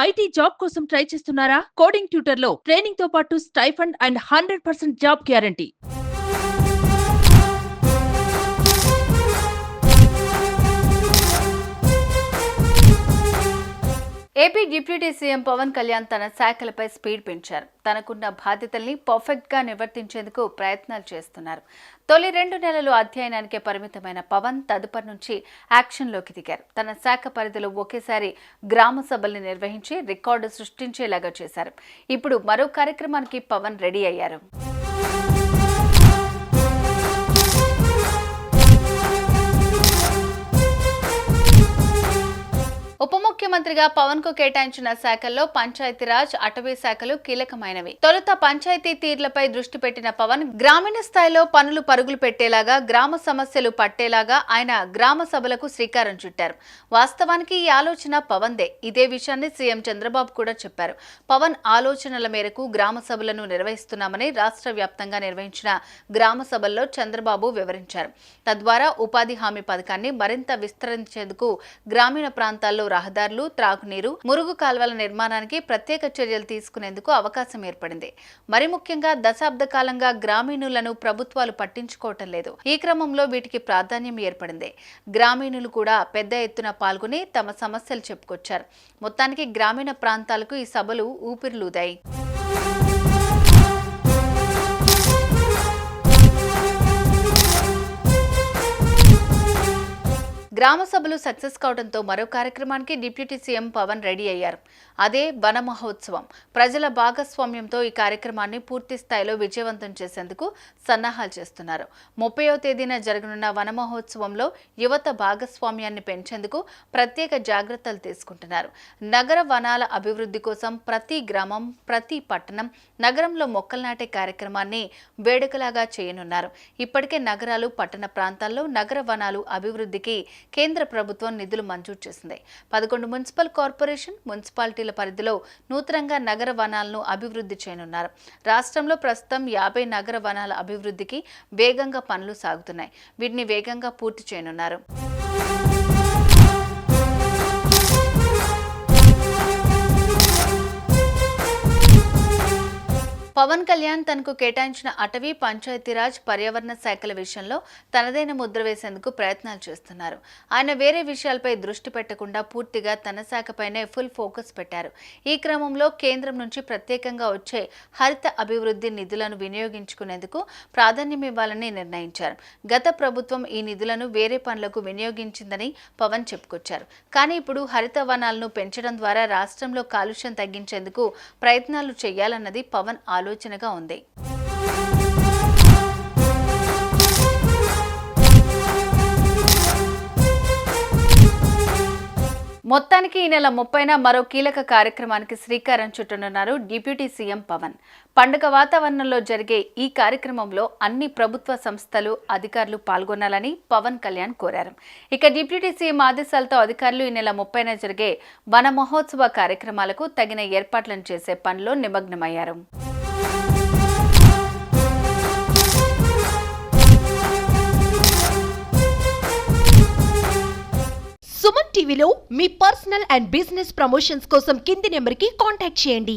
IT job కోసం try చేస్తున్నారా? Coding tutor లో ట్రైనింగ్ తో పాటు stipend and 100% job guarantee. AP deputy CM Pawan Kalyan తన శాఖలపై స్పీడ్ పెంచారు. తనకున్న బాధ్యతల్ని పర్ఫెక్ట్ గా నిర్వర్తించేందుకు ప్రయత్నాలు చేస్తున్నారు. తొలి 2 నెలలు అధ్యయనానికే పరిమితమైన పవన్ తదుపరి నుంచి యాక్షన్లోకి దిగారు. తన శాఖ పరిధిలో ఒకేసారి గ్రామ సభల్ని నిర్వహించి రికార్డు సృష్టించేలాగా చేశారు. ఇప్పుడు మరో కార్యక్రమానికి పవన్ రెడీ అయ్యారు. ఉప ముఖ్యమంత్రిగా పవన్ కు కేటాయించిన శాఖల్లో పంచాయతీరాజ్, అటవీ శాఖలు కీలకమైనవి. తొలుత పంచాయతీ తీర్లపై దృష్టి పెట్టిన పవన్ గ్రామీణ స్థాయిలో పనులు పరుగులు పెట్టేలాగా, గ్రామ సమస్యలు పట్టేలాగా ఆయన గ్రామ సభలకు శ్రీకారం చుట్టారు. వాస్తవానికి ఈ ఆలోచన పవన్దే. ఇదే విషయాన్ని సీఎం చంద్రబాబు కూడా చెప్పారు. పవన్ ఆలోచనల మేరకు గ్రామ సభలను నిర్వహిస్తున్నామని రాష్ట్ర వ్యాప్తంగా నిర్వహించిన గ్రామ సభల్లో చంద్రబాబు వివరించారు. తద్వారా ఉపాధి హామీ పథకాన్ని మరింత విస్తరించేందుకు గ్రామీణ ప్రాంతాల్లో రహదారులు, త్రాగునీరు, మురుగు కాల్వల నిర్మాణానికి ప్రత్యేక చర్యలు తీసుకునేందుకు అవకాశం ఏర్పడింది. మరి ముఖ్యంగా దశాబ్ద కాలంగా గ్రామీణులను ప్రభుత్వాలు పట్టించుకోవటం లేదు. ఈ క్రమంలో వీటికి ప్రాధాన్యం ఏర్పడింది. గ్రామీణులు కూడా పెద్ద ఎత్తున పాల్గొని తమ సమస్యలు చెప్పుకొచ్చారు. మొత్తానికి గ్రామీణ ప్రాంతాలకు ఈ సభలు ఊపిరిలూదాయి. గ్రామ సభలు సక్సెస్ కావడంతో మరో కార్యక్రమానికి డిప్యూటీ సీఎం పవన్ రెడీ అయ్యారు. అదే వన మహోత్సవం. ప్రజల భాగస్వామ్యంతో ఈ కార్యక్రమాన్ని పూర్తి స్థాయిలో విజయవంతం చేసేందుకు సన్నాహాలు చేస్తున్నారు. 30వ తేదీన జరగనున్న వన మహోత్సవంలో యువత భాగస్వామ్యాన్ని పెంచేందుకు ప్రత్యేక జాగ్రత్తలు తీసుకుంటున్నారు. నగర వనాల అభివృద్ధి కోసం ప్రతి గ్రామం, ప్రతి పట్టణం, నగరంలో మొక్కలు నాటే కార్యక్రమాన్ని వేడుకలాగా చేయనున్నారు. ఇప్పటికే నగరాలు, పట్టణ ప్రాంతాల్లో నగర వనాలు అభివృద్ధికి కేంద్ర ప్రభుత్వం నిధులు మంజూరు చేసింది. 11 మున్సిపల్ కార్పొరేషన్, మున్సిపాలిటీల పరిధిలో నూతనంగా నగర వనాలను అభివృద్ధి చేయనున్నారు. రాష్ట్రంలో ప్రస్తుతం 50 నగర వనాల అభివృద్ధికి వేగంగా పనులు సాగుతున్నాయి. వీటిని వేగంగా పూర్తి చేయనున్నారు. పవన్ కళ్యాణ్ తనకు కేటాయించిన అటవీ, పంచాయతీరాజ్, పర్యావరణ శాఖల విషయంలో తనదైన ముద్ర వేసేందుకు ప్రయత్నాలు చేస్తున్నారు. ఆయన వేరే విషయాలపై దృష్టి పెట్టకుండా పూర్తిగా తన శాఖపైనే ఫుల్ ఫోకస్ పెట్టారు. ఈ క్రమంలో కేంద్రం నుంచి ప్రత్యేకంగా వచ్చే హరిత అభివృద్ధి నిధులను వినియోగించుకునేందుకు ప్రాధాన్యం ఇవ్వాలని నిర్ణయించారు. గత ప్రభుత్వం ఈ నిధులను వేరే పనులకు వినియోగించిందని పవన్ చెప్పుకొచ్చారు. కానీ ఇప్పుడు హరిత వనాలను పెంచడం ద్వారా రాష్ట్రంలో కాలుష్యం తగ్గించేందుకు ప్రయత్నాలు చేయాలన్నది పవన్ ఆలోచనగా ఉంది. మొత్తానికి ఈ నెల 30న మరో కీలక కార్యక్రమానికి శ్రీకారం చుట్టనున్నారు డిప్యూటీ సీఎం పవన్. పండుగ వాతావరణంలో జరిగే ఈ కార్యక్రమంలో అన్ని ప్రభుత్వ సంస్థలు, అధికారులు పాల్గొనాలని పవన్ కళ్యాణ్ కోరారు. ఇక డిప్యూటీ సీఎం ఆదేశాలతో అధికారులు ఈ నెల 30న జరిగే వన మహోత్సవ కార్యక్రమాలకు తగిన ఏర్పాట్లను చేసే పనిలో నిమగ్నమయ్యారు. సుమన్ టీవీలో మీ పర్సనల్ అండ్ బిజినెస్ ప్రమోషన్స్ కోసం కింది నెంబర్కి కాంటాక్ట్ చేయండి.